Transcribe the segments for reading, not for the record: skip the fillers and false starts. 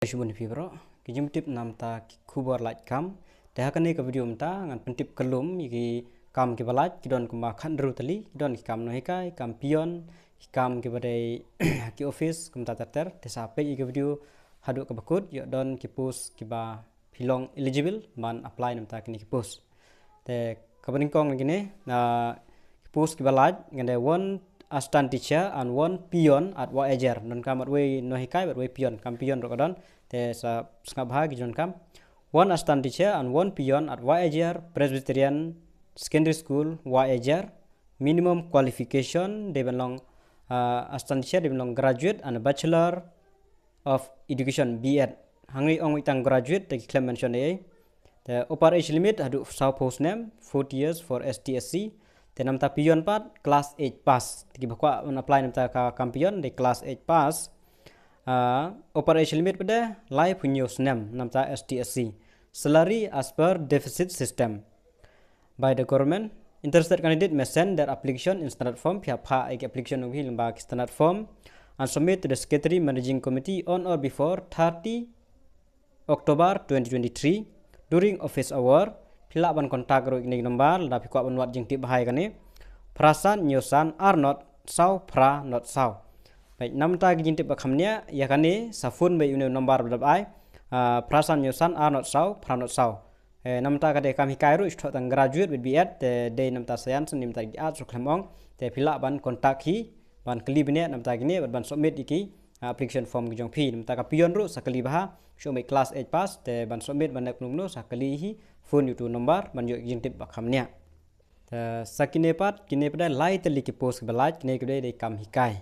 Shumun fibro kijim tip nam ta kubar laj kam dah kan ni ke video mta ngan pentip kelum ki kam ki balaj ki don kuma khan ru tali don ki kam no hikai kam pion kam ki badai ki office kum ta ter te sa pe ki video hadu ke bakut yo don ki post ki ba pilong eligible man apply nam ta ki post te kabaning kong gini na ki post ki balaj ngande one assistant teacher and one pion at wager non kam we no hikai but we pion kam pion rokodon te sa skabha gijon kam one assistant teacher and one pion at wager Presbyterian Secondary School wager minimum qualification they belong assistant teacher they belong graduate and a bachelor of education B.Ed hangri ong itang graduate te claim mention the upper age limit hadu sau post name 40 years for STSC te nam ta pion pat class 8 pass tiki bakwa apply nam ta ka kampion de class 8 pass upper age limit pada life punyo snam nam ta STSC salary as per deficit system by the government. Interested candidate may send their application in standard form pihak application ng lembaga standard form and submit to the secretary managing committee on or before 30 October 2023 during office hour. Pila ban kontak ro ini nomor la pikwa ban wat jing tip bahai kani prasan nyosan are not sau pra not sau baik nam ta jing tip bakhamnya ya kani safun bai une nomor bai prasan nyosan are not sau pra not sau nam ta kade kami kairu istho tang graduate with B.Ed te de nam ta sayan nim ta art so klamong te pila ban kontak hi ban klib ne nam ta gini ban submit iki application form gijong phi nam ta ka pion ru sakali baha show my class 8 pass te ban submit ban nak nungno sakali hi phone YouTube number ban yo jing tip bakhamnya sakine pat kine pada lai tali ki post balaj kine kede de kam hikai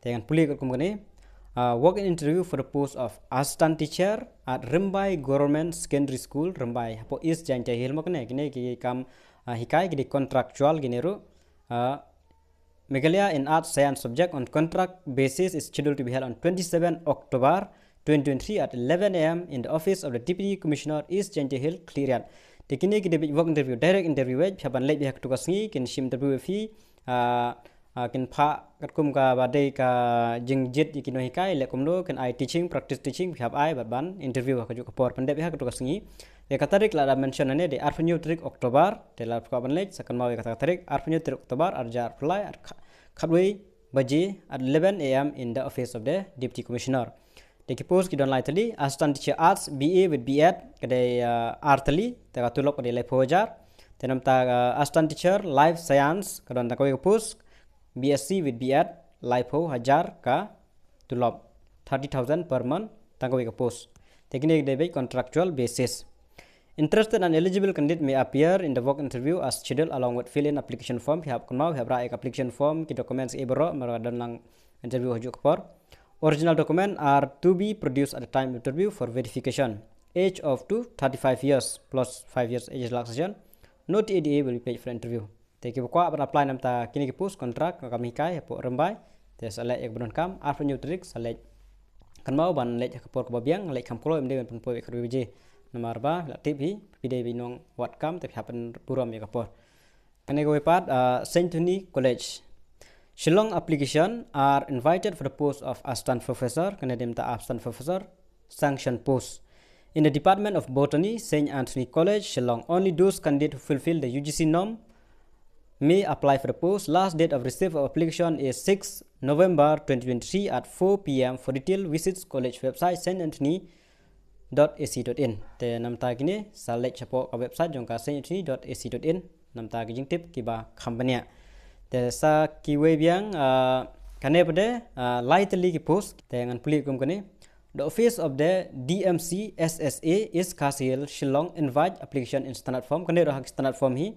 te ngan puli kum gani work in interview for the post of assistant teacher at Rembai Government Secondary School Rembai hapo is jante hil makne kine ki kam hikai ki contractual gineru Meghalaya in Arts Science subject on contract basis is scheduled to be held on 27 October 2023 at 11 a.m. in the office of the Deputy Commissioner East Jante Hill Clearan. Tekini ki debit work interview direct interview web phaban lek bihak tugas ngi kin sim interview fi kin pha katkum ka badai ka jingjit ikino hikai lekum do kin I teaching practice teaching phab ai ban interview ka ju ka por pandai bihak tugas ngi e katarik la mention ane de arfanyu trik October de la phaban lek sakan mau kata tarik arfanyu trik October arjar apply khatwei baji at 11 a.m. in the office of the Deputy Commissioner. Deki post ki don lai tali assistant teacher arts BA with B.Ed kade art tali ta tulok kade lai phojar tenam ta assistant teacher life science kadon ta ko post BSc with B.Ed life ho hajar ka tulok 30,000 per month ta ko post teknik de contractual basis. Interested and eligible candidate may appear in the work interview as scheduled along with fill in application form have kunau have ra application form ki documents ebro maradan lang interview hajuk por. Original documents are to be produced at the time of interview for verification. Age of 35 years plus 5 years age relaxation. No TADA will be paid for interview. Teki bukwa apply nam ta kini ki post contract kami kai hapo rembai. Te salek ek benon kam after new trick salek kan mau ban lek ka por ka biang lek kam kolo em dengan penpoi ka biji. Nomor ba la tip hi pide binong wat kam te happen puram ya ka por. Kane go pat Saint College Shillong application are invited for the post of assistant professor, Canadian assistant professor, sanction post. In the Department of Botany, St. Anthony College, Shillong, only those candidates who fulfill the UGC norm may apply for the post. Last date of receipt of application is 6 November 2023 at 4 p.m. For detail, visit college website saintanthony.ac.in. Te namta gini select chapo ka website jongka saintanthony.ac.in. Namta gijing tip kiba company. Sa kiwe biang kane pada lightly ki post dengan puli kum kane the office of the DMC SSA is Kasil Shillong invite application in standard form kane ro standard form hi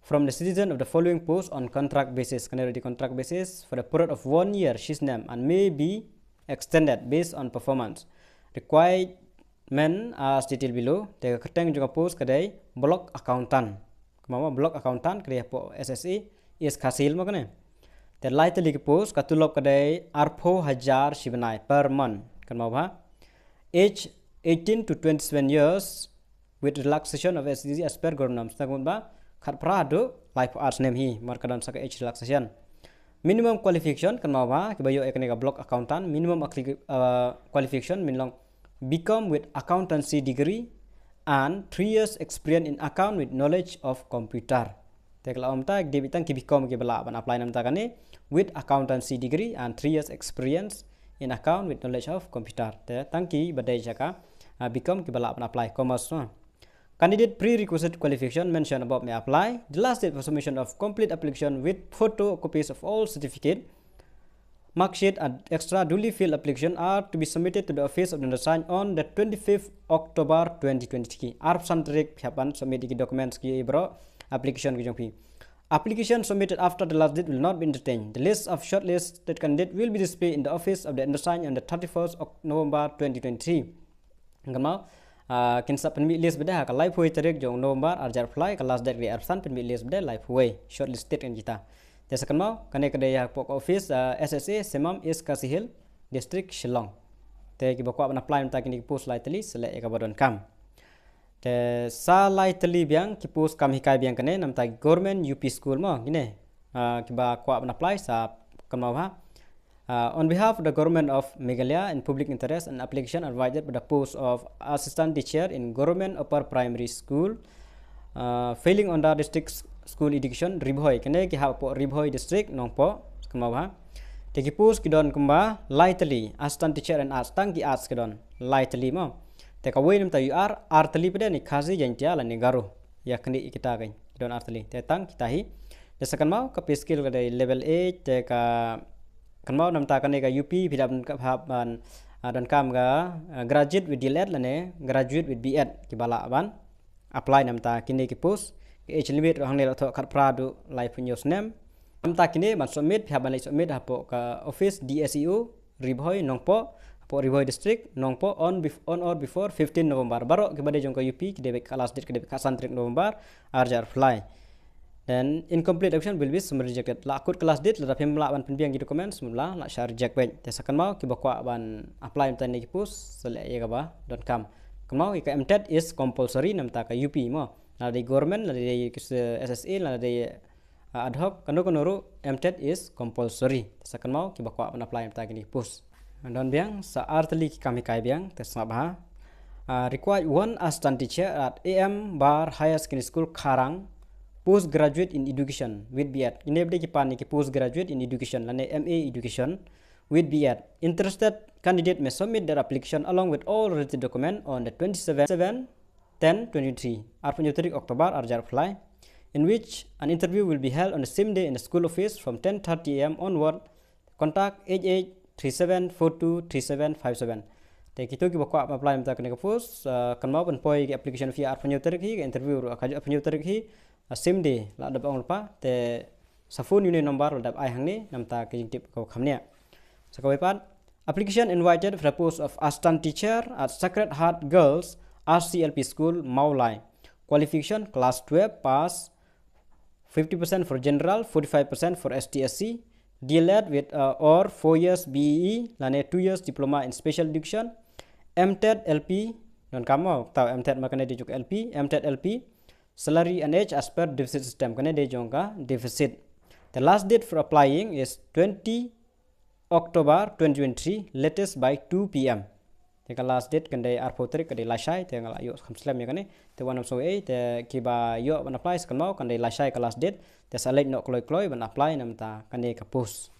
from the citizen of the following post on contract basis kane ro di contract basis for the period of 1 year she's name and may be extended based on performance requirement as detailed below te kateng juga post kadai block accountant kemama block accountant kade po SSA is Kasil makane the lightly post katulop kadai arpho hajar shibanai per month kan mau ba age 18 to 27 years with relaxation of SDG as per government stagun ba khat prado life arts name hi markadan saka age relaxation minimum qualification kan mau ba kibayo ekne block accountant minimum qualification minlong become with accountancy degree and 3 years experience in account with knowledge of computer. Te kalau amta dia bitang ki become ki bala ban apply namta kane with accountancy degree and 3 years experience in account with knowledge of computer. Te tangki badai jaka become ki bala ban apply commerce no. Candidate prerequisite qualification mentioned above may apply. The last date for submission of complete application with photocopies of all certificate, mark sheet and extra duly filled application are to be submitted to the office of the undersigned on the 25th October 2023. Arp santrik hapan submit the documents ki bro application ki jongpi. Application submitted after the last date will not be entertained. The list of shortlisted candidate will be displayed in the office of the undersigned on the 31st of November 2023. Ngam kinsa penmi list beda ka live way tarik jong November arjar fly ka last date ri absan penmi list beda live way shortlisted kan kita. Desa kan mau kane kedaya pok office SSA Semam is Kasihil district Shillong. Te ki bakwa ban apply ta kini post lai tali selek ka badon kam. Te sa lai tali biang ki post kam hikai biang kane nam ta government UP school mo gine ki bakwa ban apply sa kan mau ha. On behalf of the government of Meghalaya in public interest, an application advised for the post of assistant teacher in government upper primary school, failing on the district school education Ribhoi. Kene ki ha po Ribhoi district nong po kemau ha. Teki post kidon kemba lightly assistant teacher and arts tang ki arts kidon lightly mo. Teka way nam tayu artli pada ni khazi jantia la ni garo ya kene kita kan kidon artli. Tetang kita hi. Desakan mau ke skill ke level 8 teka kan mau nam ta kan ka UP pidam ka ban dan kam ga graduate with DLED lane graduate with BEd ki bala ban apply nam ta kini ki post ki age limit hang ne tho khat pradu live news name nam ta kini ban submit pihak ban submit hapo ka office DSEO Ribhoi nongpo hapo Ribhoi district nongpo on or before 15 November baro ki bade jong ka UP ki debek last date ki debek santrik November arjar fly. Then incomplete application will be rejected. La akut kelas date la pemla ban penbiang gitu komen semula la share reject baik. Tesakan mau ki bakwa ban apply mta ni ki post sele ye gaba .com. Kemau ki MTED is compulsory nam ta ka UP mo. La di government la di SSA la di ad hoc kanu kanuru MTED is compulsory. Tesakan mau ki bakwa ban apply mta ki post. Dan biang sa artli ki kami kai biang tesna bah required one assistant teacher at AM Bar Higher Secondary School Karang postgraduate in education with BEd. Ini beda ki pani ki postgraduate in education lane MA education with BEd. Interested candidate may submit their application along with all related document on the 27/10/23 October arjar fly, in which an interview will be held on the same day in the school office from 10:30 AM onward. Contact 8837423757. Te kito ki bakwa apply mta kene ka post kan mau ban poi ki application via arpanyoterik hi interview ka appanyoterik hi same day la dap ong pa te sa phone unit number la dap ai hang ni namta ke tip ko khamne sa ko pan application invited for the post of assistant teacher at Sacred Heart Girls RCLP School Maulai. Qualification class 12 pass, 50% for general, 45% for STSC, DLED with or 4 years BEE lane 2 years diploma in special education, MTED LP dan kamu tahu MTED makanya dia juga LP, MTED LP. Salary and age as per deficit system kene de jongka deficit. The last date for applying is 20 October 2023 latest by 2 PM. Teka last date kende arpotrik kende lashai te ngala yo khamslam ya kene te one of so te kiba yo ban apply kan mau kende lashai ka last date te select no kloi ban apply namta kende ka post.